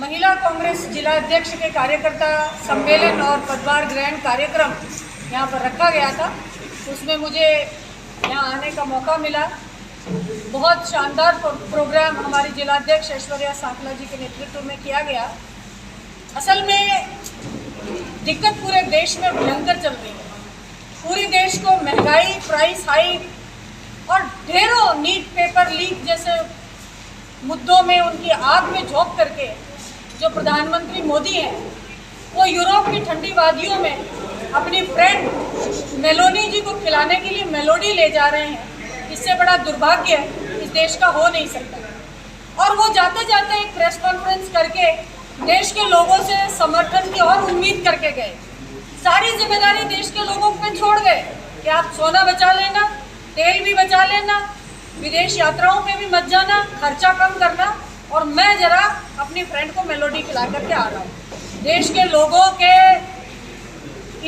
महिला कांग्रेस जिला अध्यक्ष के कार्यकर्ता सम्मेलन और पदभार ग्रहण कार्यक्रम यहाँ पर रखा गया था। उसमें मुझे यहाँ आने का मौका मिला। बहुत शानदार प्रोग्राम हमारी जिलाध्यक्ष ऐश्वर्या सांकला जी के नेतृत्व में किया गया। असल में दिक्कत पूरे देश में भयंकर चल रही है। पूरी देश को महंगाई, प्राइस हाइक और ढेरों नीट पेपर लीक जैसे मुद्दों में उनकी आग में झोंक करके जो प्रधानमंत्री मोदी हैं वो यूरोप की ठंडी वादियों में अपनी फ्रेंड मेलोनी जी को खिलाने के लिए मेलोडी ले जा रहे हैं। इससे बड़ा दुर्भाग्य इस देश का हो नहीं सकता। और वो जाते जाते एक प्रेस कॉन्फ्रेंस करके देश के लोगों से समर्थन की और उम्मीद करके गए। सारी जिम्मेदारी देश के लोगों पे छोड़ गए कि आप सोना बचा लेना, तेल भी बचा लेना, विदेश यात्राओं पे भी मत जाना, खर्चा कम करना, और मैं जरा अपनी फ्रेंड को मेलोडी खिला करके आ रहा हूँ। देश के लोगों के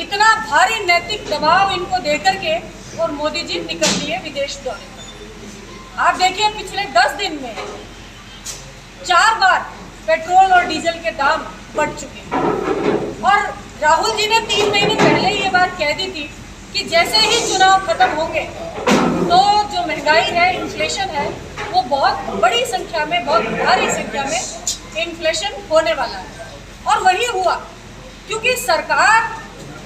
इतना भारी नैतिक दबाव इनको देकर के और मोदी जी निकल लिए विदेश दौरे पर। आप देखिए पिछले 10 दिन में 4 बार पेट्रोल और डीजल के दाम बढ़ चुके हैं। और राहुल जी ने 3 महीने पहले ये बात कह दी थी कि जैसे ही चुनाव खत्म होंगे तो जो महंगाई है, इन्फ्लेशन है, वो बहुत बड़ी संख्या में, बहुत भारी संख्या में इन्फ्लेशन होने वाला है। और वही हुआ, क्योंकि सरकार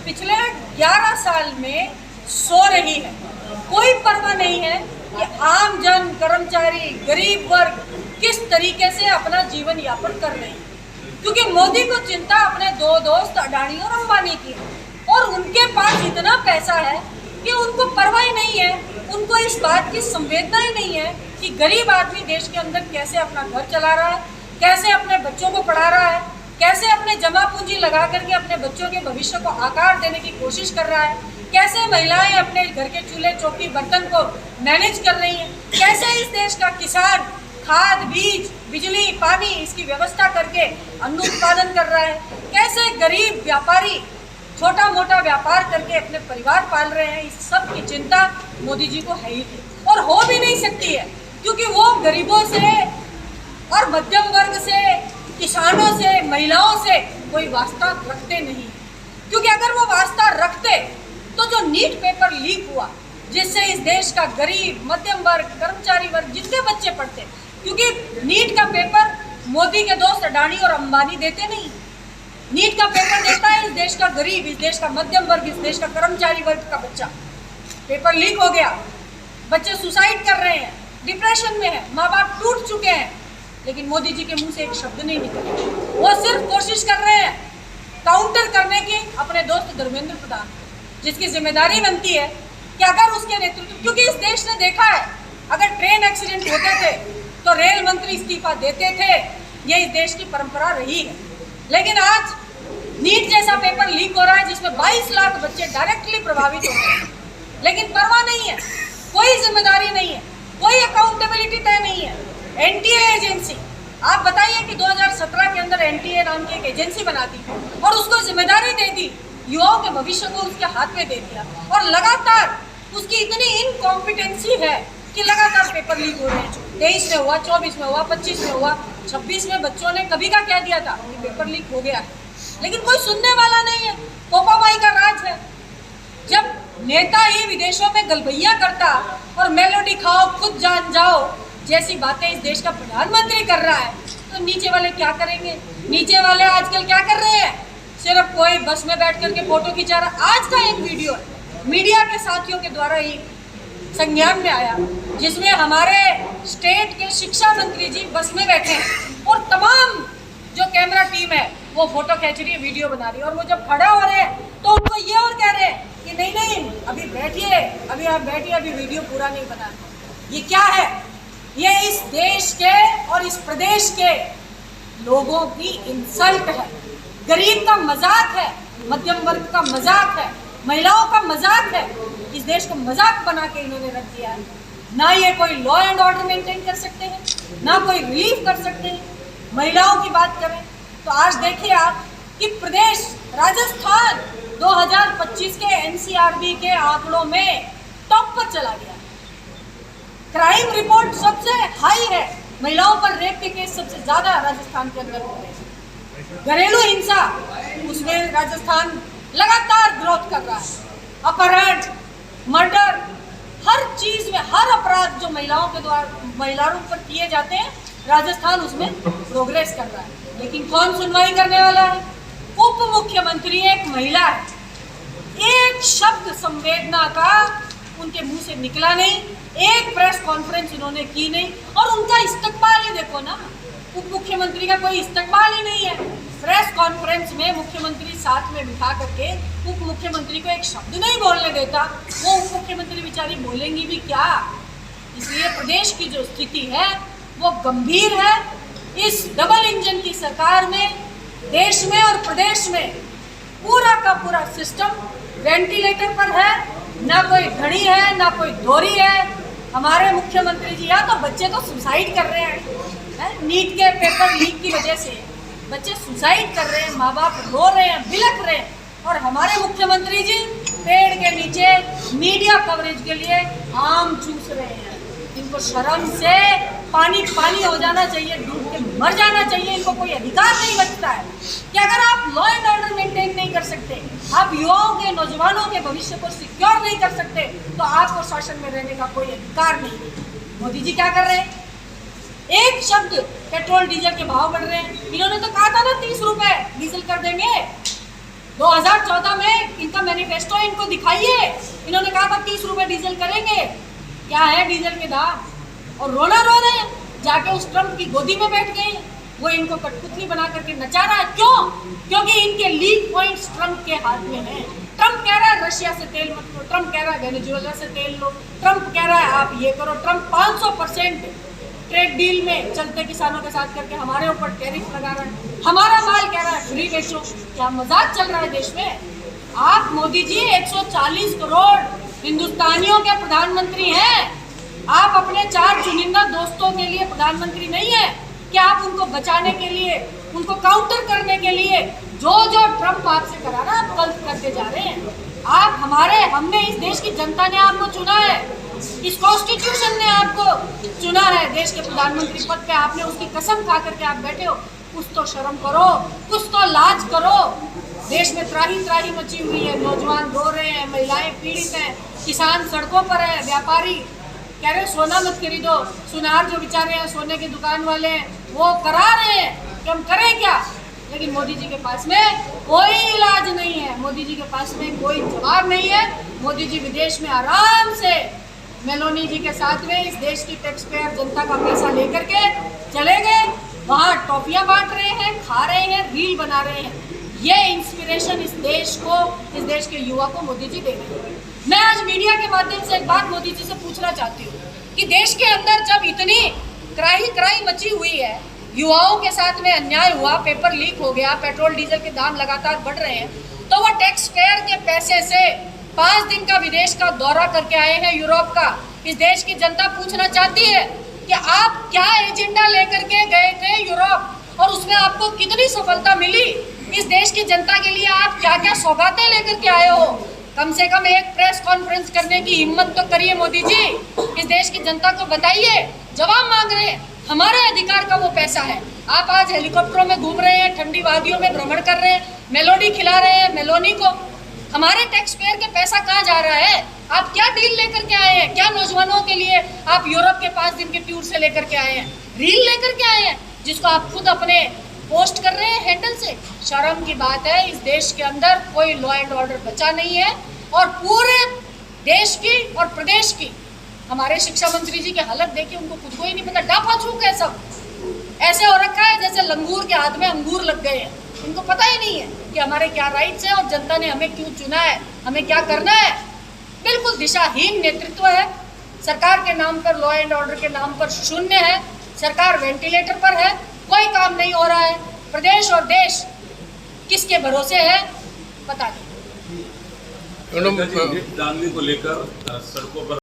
पिछले 11 साल में सो रही है। कोई परवाह नहीं है कि आम जन, कर्मचारी, गरीब वर्ग किस तरीके से अपना जीवन यापन कर रहे हैं। क्योंकि मोदी को चिंता अपने 2 दोस्त अडानी और अंबानी की है, और उनके पास इतना पैसा है कि उनको परवाह ही नहीं है, उनको इस बात की संवेदना ही नहीं है कि गरीब आदमी देश के अंदर कैसे अपना घर चला रहा है, कैसे अपने बच्चों को पढ़ा रहा है, कैसे अपने जमा पूंजी लगा करके अपने बच्चों के भविष्य को आकार देने की कोशिश कर रहा है, कैसे महिलाएं अपने घर के चूल्हे चौकी बर्तन को मैनेज कर रही हैं, कैसे इस देश का किसान खाद, बीज, बिजली, पानी इसकी व्यवस्था करके अन्न उत्पादन कर रहा है, कैसे गरीब व्यापारी छोटा मोटा व्यापार करके अपने परिवार पाल रहे हैं। इस सब की चिंता मोदी जी को है ही नहीं और हो भी नहीं सकती है, क्योंकि वो गरीबों से और मध्यम वर्ग से, किसानों से, महिलाओं से कोई वास्ता रखते नहीं। क्योंकि अगर वो वास्ता रखते तो जो नीट पेपर लीक हुआ, जिससे इस देश का गरीब, मध्यम वर्ग, कर्मचारी वर्ग, जिनके बच्चे पढ़ते, क्योंकि नीट का पेपर मोदी के दोस्त अडानी और अंबानी देते नहीं, नीट का पेपर देता है इस देश का गरीब, इस देश का मध्यम वर्ग, इस देश का कर्मचारी वर्ग का बच्चा। पेपर लीक हो गया, बच्चे सुसाइड कर रहे हैं, डिप्रेशन में है, माँ बाप टूट चुके हैं, लेकिन मोदी जी के मुंह से एक शब्द नहीं निकला। वो सिर्फ कोशिश कर रहे हैं काउंटर करने की अपने दोस्त धर्मेंद्र प्रधान, जिसकी जिम्मेदारी बनती है कि अगर उसके नेतृत्व, क्योंकि इस देश ने देखा है अगर ट्रेन एक्सीडेंट होते थे तो रेल मंत्री इस्तीफा देते थे, ये इस देश की परंपरा रही है। लेकिन आज नीट जैसा पेपर लीक हो रहा है जिसमें 22 लाख बच्चे डायरेक्टली प्रभावित हो रहे हैं, लेकिन परवाह नहीं है, कोई जिम्मेदारी नहीं है, कोई अकाउंटेबिलिटी तय नहीं है। एनटीए एजेंसी, आप बताइए कि 2017 के अंदर एनटीए नाम की एक एजेंसी बना दी और उसको जिम्मेदारी दे दी, युवाओं के भविष्य को उसके हाथ में दे दिया, और लगातार उसकी इतनी इनकॉम्पिटेंसी है कि लगातार पेपर लीक हो रहे हैं। 23 में हुआ, 24 में हुआ, 25 में हुआ, 26 में बच्चों ने कभी का कह दिया था कि पेपर लीक हो गया है, लेकिन कोई सुनने वाला नहीं है। पोपाबाई का राज है। जब नेता ही विदेशों में गलबैया करता और मेलोडी खाओ खुद जान जाओ जैसी बातें इस देश का प्रधानमंत्री कर रहा है, तो नीचे वाले क्या करेंगे? नीचे वाले आजकल क्या कर रहे हैं? सिर्फ कोई बस में बैठ करके फोटो खिंचा रहा। आज का एक वीडियो मीडिया के साथियों के द्वारा ही संज्ञान में आया, जिसमें हमारे स्टेट के शिक्षा मंत्री जी बस में बैठे हैं और तमाम जो कैमरा टीम है वो फोटो खींच रही है, वीडियो बना रही है, और वो जब खड़ा हो रहे हैं तो उनको ये और कह रहे हैं कि नहीं नहीं अभी बैठिए, अभी आप बैठिए, अभी वीडियो पूरा नहीं बना। ये क्या है? ये इस देश के और इस प्रदेश के लोगों की इंसल्ट है, गरीब का मजाक है, मध्यम वर्ग का मजाक है, महिलाओं का मजाक है। इस देश को मजाक बना के इन्होंने रख दिया है। ना ये कोई लॉ एंड ऑर्डर मेंटेन कर सकते हैं, ना कोई रिलीफ कर सकते हैं। महिलाओं की बात करें तो आज देखिए आप कि प्रदेश राजस्थान 2025 के एनसीआरबी के आंकड़ों में टॉप पर चला गया। क्राइम रिपोर्ट सबसे हाई है, महिलाओं पर रेप के केस सबसे ज्यादा राजस्थान के अंदर हो रहे हैं। घरेलू हिंसा, उसमें राजस्थान लगातार ग्रोथ कर रहा है। अपहरण, मर्डर, हर चीज में, हर अपराध जो महिलाओं पर किए जाते हैं, राजस्थान उसमें प्रोग्रेस कर रहा है। लेकिन कौन सुनवाई करने वाला है? उप मुख्यमंत्री एक महिला है। एक शब्द संवेदना का उनके मुंह से निकला नहीं, एक प्रेस कॉन्फ्रेंस उन्होंने की नहीं। और उनका इस्तकबाल ही देखो ना, उप मुख्यमंत्री का कोई इस्तकबाल ही नहीं है। प्रेस कॉन्फ्रेंस में मुख्यमंत्री साथ में बिठा करके उप मुख्यमंत्री को एक शब्द नहीं बोलने देता, वो उप मुख्यमंत्री बेचारी बोलेंगी भी क्या? इसलिए प्रदेश की जो स्थिति है वो गंभीर है। इस डबल इंजन की सरकार में देश में और प्रदेश में पूरा का पूरा सिस्टम वेंटिलेटर पर है, ना कोई घड़ी है ना कोई डोरी है। हमारे मुख्यमंत्री जी, या तो बच्चे तो सुसाइड कर रहे हैं, नीट के पेपर लीक की वजह से बच्चे सुसाइड कर रहे हैं, माँ बाप रो रहे हैं, बिलख रहे हैं, और हमारे मुख्यमंत्री जी पेड़ के नीचे मीडिया कवरेज के लिए आम चूस रहे हैं। इनको शर्म से पानी पानी हो जाना चाहिए, डूब के मर जाना चाहिए। इनको कोई अधिकार नहीं बचता है कि अगर आप लॉ एंड ऑर्डर मेंटेन नहीं कर सकते, आप युवाओं के, नौजवानों के भविष्य को सिक्योर नहीं कर सकते, तो आपको शासन में रहने का कोई अधिकार नहीं। मोदी जी क्या कर रहे हैं? एक शब्द, पेट्रोल डीजल के भाव बढ़ रहे हैं। इन्होंने तो कहा था ना 30 रुपए डीजल कर देंगे। 2014 में इनका मैनिफेस्टो इनको दिखाइए, इन्होंने कहा था 30 रुपए डीजल करेंगे। क्या है डीजल के दाम? और रोना रो रहे हैं, जाके उस ट्रम्प की गोदी में बैठ गए। वो इनको कठपुतली बना करके नचा रहा है। क्यों? क्योंकि इनके लीक पॉइंट्स ट्रम्प के हाथ में हैं। ट्रम्प कह रहा है रशिया से तेल मत लो, ट्रम्प कह रहा है वेनेजुएला से तेल लो, ट्रम्प कह रहा है आप ये करो। ट्रम्प 500% ट्रेड डील में चलते किसानों के साथ करके हमारे ऊपर टैरिफ लगा रहा है, हमारा माल कह रहा है फ्री बेचो। क्या मजाक चल रहा है देश में? आप मोदी जी 140 करोड़ हिंदुस्तानियों के प्रधानमंत्री हैं। आप अपने 4 चुनिंदा दोस्तों के लिए प्रधानमंत्री नहीं है कि आप उनको बचाने के लिए, उनको काउंटर करने के लिए जो जो ट्रम्प आपसे करा रहा है, आप गलत करते जा रहे हैं। आप हमने इस देश की जनता ने आपको चुना है, इस कॉन्स्टिट्यूशन ने आपको चुना है देश के प्रधानमंत्री पद पे। आपने उसकी कसम खा करके आप बैठे हो। कुछ तो शर्म करो, कुछ तो लाज करो। देश में त्राही त्राही मची हुई है, नौजवान रो रहे हैं, महिलाएं पीड़ित हैं, किसान सड़कों पर है, व्यापारी कह रहे सोना मत खरीदो। सुनार जो बेचारे हैं, सोने की दुकान वाले हैं, वो करा रहे हैं कि हम करें क्या। लेकिन मोदी जी के पास में कोई इलाज नहीं है, मोदी जी के पास में कोई जवाब नहीं है। मोदी जी विदेश में आराम से मेलोनी जी के साथ में इस देश की टैक्स पेयर जनता का पैसा लेकर के चले गए, वहाँ टॉफियाँ बांट रहे हैं, खा रहे हैं, रील बना रहे हैं। ये इंस्पिरेशन इस देश को, इस देश के युवा को मोदी जी दे रहे हैं। मैं आज मीडिया के माध्यम से एक बात मोदी जी से पूछना चाहती हूँ कि देश के अंदर जब इतनी कराही मची हुई है, युवाओं के साथ में अन्याय हुआ, पेपर लीक हो गया, पेट्रोल डीजल के दाम लगातार बढ़ रहे हैं, तो वो टैक्स पेयर के पैसे से 5 दिन का विदेश का दौरा करके आए हैं यूरोप का। इस देश की जनता पूछना चाहती है कि आप क्या एजेंडा लेकर के गए थे यूरोप, और उसमें आपको कितनी सफलता मिली। इस देश की जनता के लिए आप क्या क्या सौगातें लेकर के आए हो। कम से कम एक प्रेस कॉन्फ्रेंस करने की हिम्मत तो करिए मोदी जी। इस देश की जनता को बताइए, जवाब मांग रहे हैं, हमारे अधिकार का वो पैसा है। आप आज हेलीकॉप्टरों में घूम रहे हैं, ठंडी वादियों में भ्रमण कर रहे हैं, मेलोडी खिला रहे हैं मेलोनी को। हमारे टैक्स पेयर के पैसा कहाँ जा रहा है? आप क्या डील लेकर के आए हैं? क्या नौजवानों के लिए आप यूरोप के 5 दिन के टूर से लेकर के आए हैं? रील लेकर के आए हैं जिसको आप खुद अपने पोस्ट कर रहे हैं हैंडल से। शर्म की बात है, इस देश के अंदर कोई लॉ एंड ऑर्डर बचा नहीं है। और पूरे देश की और प्रदेश की हमारे शिक्षा मंत्री जी की हालत देखिए, उनको खुद को ही नहीं पता, डाफा छूक है सब। ऐसे हो रखा है जैसे लंगूर के हाथ में अंगूर लग गए हैं। इनको पता ही नहीं है कि हमारे क्या राइट्स हैं और जनता ने हमें क्यों चुना है, हमें क्या करना है। बिल्कुल दिशाहीन नेतृत्व है। सरकार के नाम पर, लॉ एंड ऑर्डर के नाम पर शून्य है। सरकार वेंटिलेटर पर है, कोई काम नहीं हो रहा है। प्रदेश और देश किसके भरोसे है पता नहीं। को लेकर सड़कों पर